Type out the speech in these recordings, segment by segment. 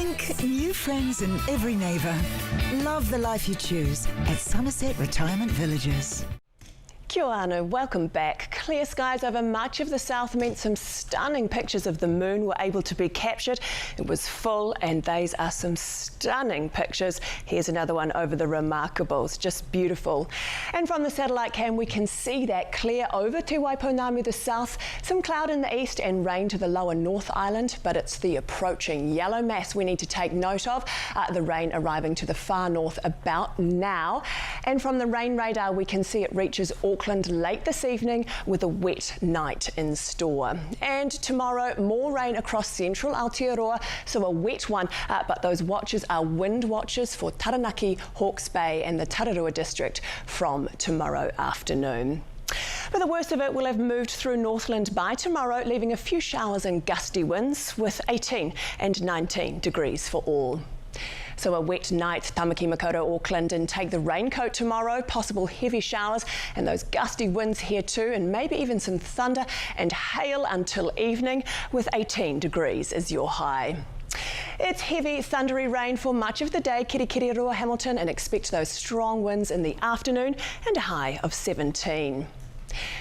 Think new friends and every neighbour. Love the life you choose at Somerset Retirement Villages. Kia ora, welcome back. Clear skies over much of the south meant some stunning pictures of the moon were able to be captured. It was full and these are some stunning pictures. Here's another one over the Remarkables, just beautiful. And from the satellite cam we can see that clear over Te Waiponamu the south, some cloud in the east and rain to the lower North Island, but it's the approaching yellow mass we need to take note of. The rain arriving to the far north about now. And from the rain radar we can see it reaches Auckland late this evening with a wet night in store. And tomorrow, more rain across central Aotearoa, so a wet one, but those watches are wind watches for Taranaki, Hawke's Bay and the Tararua district from tomorrow afternoon. But the worst of it will have moved through Northland by tomorrow, leaving a few showers and gusty winds with 18 and 19 degrees for all. So a wet night, Tamaki Makaurau, Auckland, and take the raincoat tomorrow, possible heavy showers and those gusty winds here too, and maybe even some thunder and hail until evening with 18 degrees is your high. It's heavy, thundery rain for much of the day, Kirikiriroa, Hamilton, and expect those strong winds in the afternoon and a high of 17.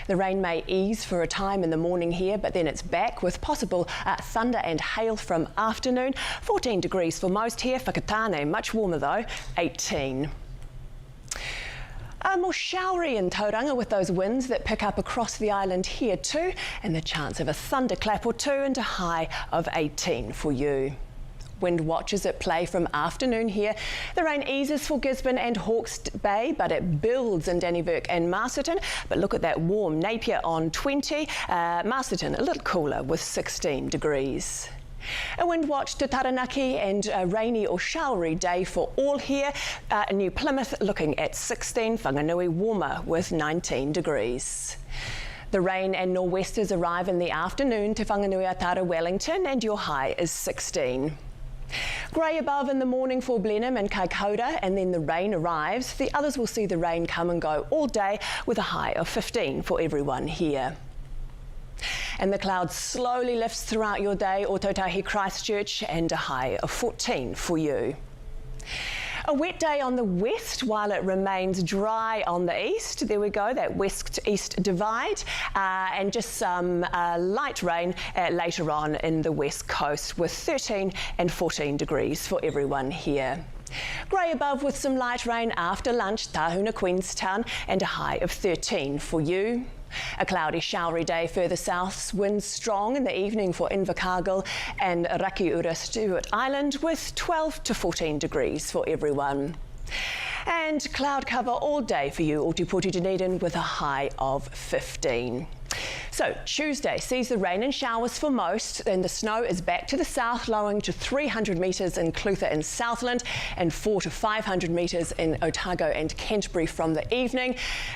The rain may ease for a time in the morning here, but then it's back with possible thunder and hail from afternoon. 14 degrees for most here. Whakatane, much warmer though, 18. More showery in Tauranga with those winds that pick up across the island here too, and the chance of a thunderclap or two and a high of 18 for you. Wind watches at play from afternoon here. The rain eases for Gisborne and Hawke's Bay, but it builds in Dannevirke and Masterton. But look at that warm Napier on 20, Masterton a little cooler with 16 degrees. A wind watch to Taranaki and a rainy or showery day for all here. New Plymouth looking at 16, Whanganui warmer with 19 degrees. The rain and nor'westers arrive in the afternoon to Whanganui-a-Tara, Wellington, and your high is 16. Grey above in the morning for Blenheim and Kaikoura, and then the rain arrives. The others will see the rain come and go all day with a high of 15 for everyone here. And the cloud slowly lifts throughout your day, Ōtautahi Christchurch, and a high of 14 for you. A wet day on the west while it remains dry on the east. There we go, that west-east divide, and just some light rain later on in the west coast with 13 and 14 degrees for everyone here. Grey above with some light rain after lunch, Tahuna, Queenstown, and a high of 13 for you. A cloudy, showery day further south, winds strong in the evening for Invercargill and Rakiura, Stewart Island with 12 to 14 degrees for everyone. And cloud cover all day for you, Ōtepoti Dunedin, with a high of 15. So Tuesday sees the rain and showers for most, and the snow is back to the south, lowering to 300 metres in Clutha and Southland and 400 to 500 metres in Otago and Canterbury from the evening.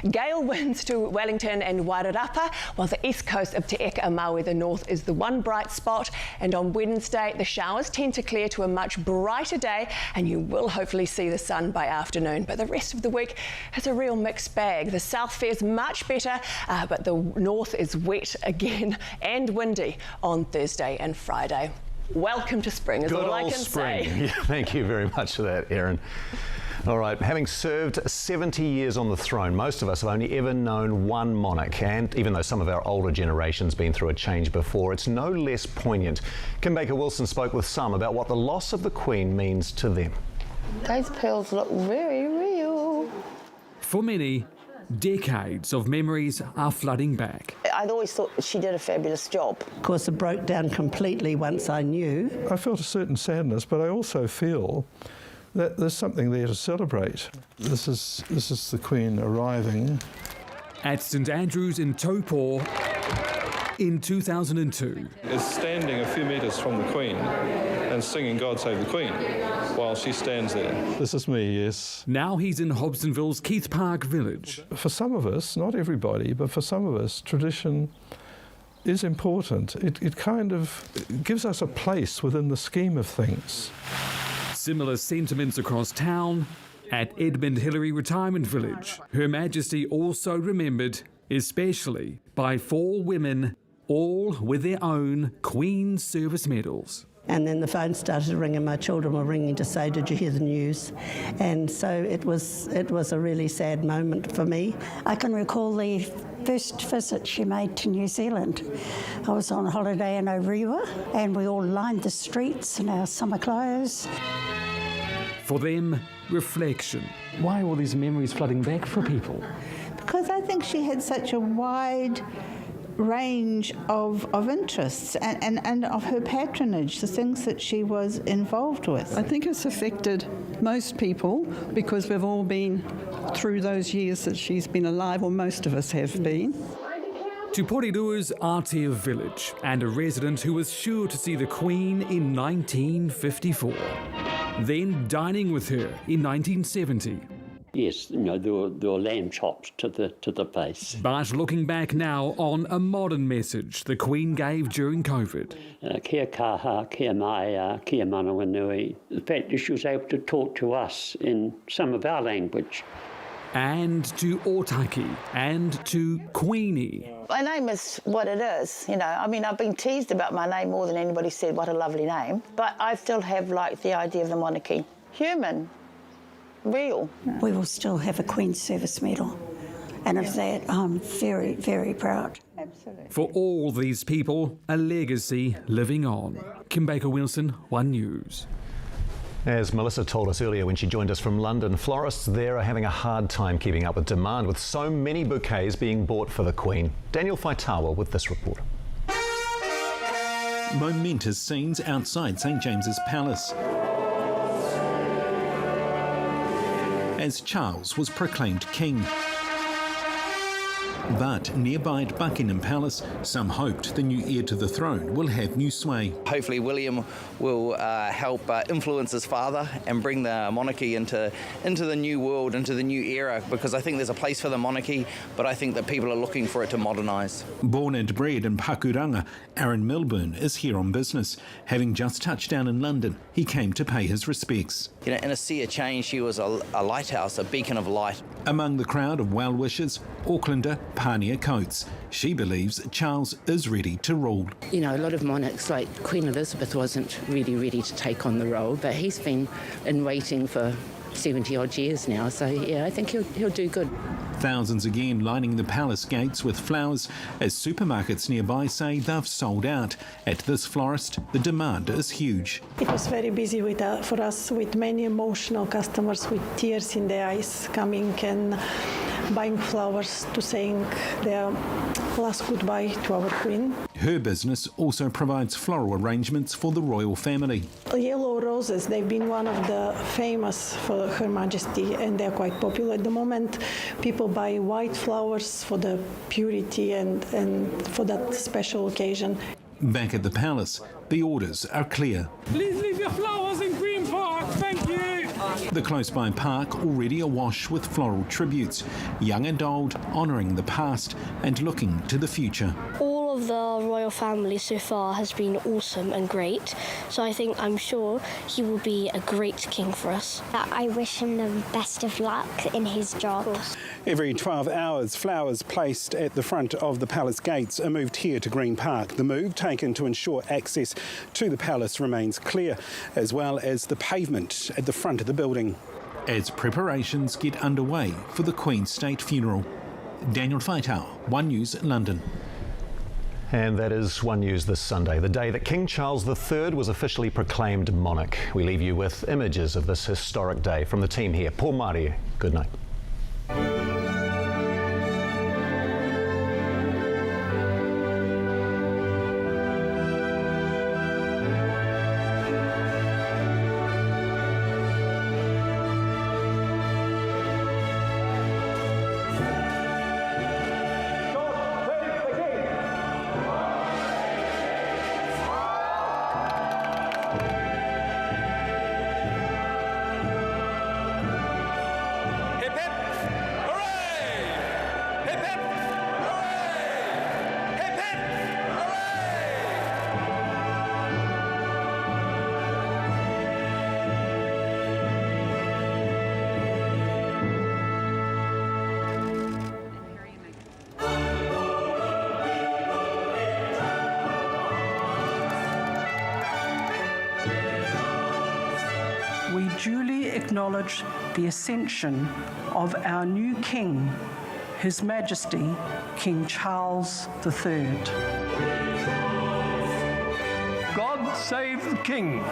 Gale winds to Wellington and Wairarapa, while the east coast of Te Eka and Maui, the north, is the one bright spot. And on Wednesday, the showers tend to clear to a much brighter day, and you will hopefully see the sun by afternoon. But the rest of the week is a real mixed bag. The south fares much better, but the north is wet again and windy on Thursday and Friday. Welcome to spring is all I can say. Yeah, thank you very much for that, Erin. All right, having served 70 years on the throne, most of us have only ever known one monarch, and even though some of our older generations been through a change before, it's no less poignant. Kim Baker-Wilson spoke with some about what the loss of the Queen means to them. Those pearls look very real. For many, decades of memories are flooding back. I'd always thought she did a fabulous job. Of course, it broke down completely once I knew. I felt a certain sadness, but I also feel that there's something there to celebrate. This is the Queen arriving. At St Andrews in Taupo in 2002. Is standing a few metres from the Queen and singing God Save the Queen while she stands there. This is me, yes. Now he's in Hobsonville's Keith Park village. For some of us, not everybody, but for some of us, tradition is important. It kind of gives us a place within the scheme of things. Similar sentiments across town at Edmund Hillary Retirement Village. Her Majesty also remembered, especially by 4 women, all with their own Queen's Service medals. And then the phone started ringing. My children were ringing to say, "Did you hear the news?" And so it was a really sad moment for me. I can recall the first visit she made to New Zealand. I was on holiday in Orewa and we all lined the streets in our summer clothes. For them, reflection. Why are all these memories flooding back for people? Because I think she had such a wide range of interests and of her patronage, the things that she was involved with. I think it's affected most people because we've all been through those years that she's been alive, or most of us have been. To Porirua's Aotea village, and a resident who was sure to see the Queen in 1954. Then dining with her in 1970. Yes, there were lamb chops to the face. But looking back now on a modern message the Queen gave during COVID. Kia kaha, kia mai, kia manawanui. The fact that she was able to talk to us in some of our language. And to Otaki, and to Queenie. My name is what it is, I've been teased about my name more than anybody said what a lovely name. But I still have the idea of the monarchy. Human. Real. We will still have a Queen's Service Medal, and of that I'm very, very proud. Absolutely. For all these people, a legacy living on. Kim Baker-Wilson, One News. As Melissa told us earlier when she joined us from London, florists there are having a hard time keeping up with demand with so many bouquets being bought for the Queen. Daniel Faitawa with this report. Momentous scenes outside St James's Palace as Charles was proclaimed king. But nearby at Buckingham Palace, some hoped the new heir to the throne will have new sway. Hopefully William will help influence his father and bring the monarchy into the new world, into the new era, because I think there's a place for the monarchy, but I think that people are looking for it to modernise. Born and bred in Pakuranga, Erin is here on business. Having just touched down in London, he came to pay his respects. In a sea of change, she was a lighthouse, a beacon of light. Among the crowd of well-wishers, Aucklander Pania Coates. She believes Charles is ready to rule. A lot of monarchs like Queen Elizabeth wasn't really ready to take on the role, but he's been in waiting for 70 odd years now, so I think he'll do good. Thousands again lining the palace gates with flowers as supermarkets nearby say they've sold out. At this florist, the demand is huge. It was very busy for us, with many emotional customers with tears in their eyes coming and buying flowers to saying their last goodbye to our Queen. Her business also provides floral arrangements for the royal family. Yellow roses, they've been one of the famous for Her Majesty, and they're quite popular at the moment. People buy white flowers for the purity and for that special occasion. Back at the palace, the orders are clear. Please leave your flowers in Green Park, thank you. The close-by park already awash with floral tributes, young and old honouring the past and looking to the future. All of the royal family so far has been awesome and great, so I'm sure he will be a great king for us. I wish him the best of luck in his job. Every 12 hours, flowers placed at the front of the palace gates are moved here to Green Park. The move taken to ensure access to the palace remains clear, as well as the pavement at the front of the building. As preparations get underway for the Queen's state funeral. Daniel Faitau, One News, London. And that is One News this Sunday, the day that King Charles III was officially proclaimed monarch. We leave you with images of this historic day from the team here. Paul Marie, good night. we duly acknowledge the ascension of our new King, His Majesty King Charles III. God save the King.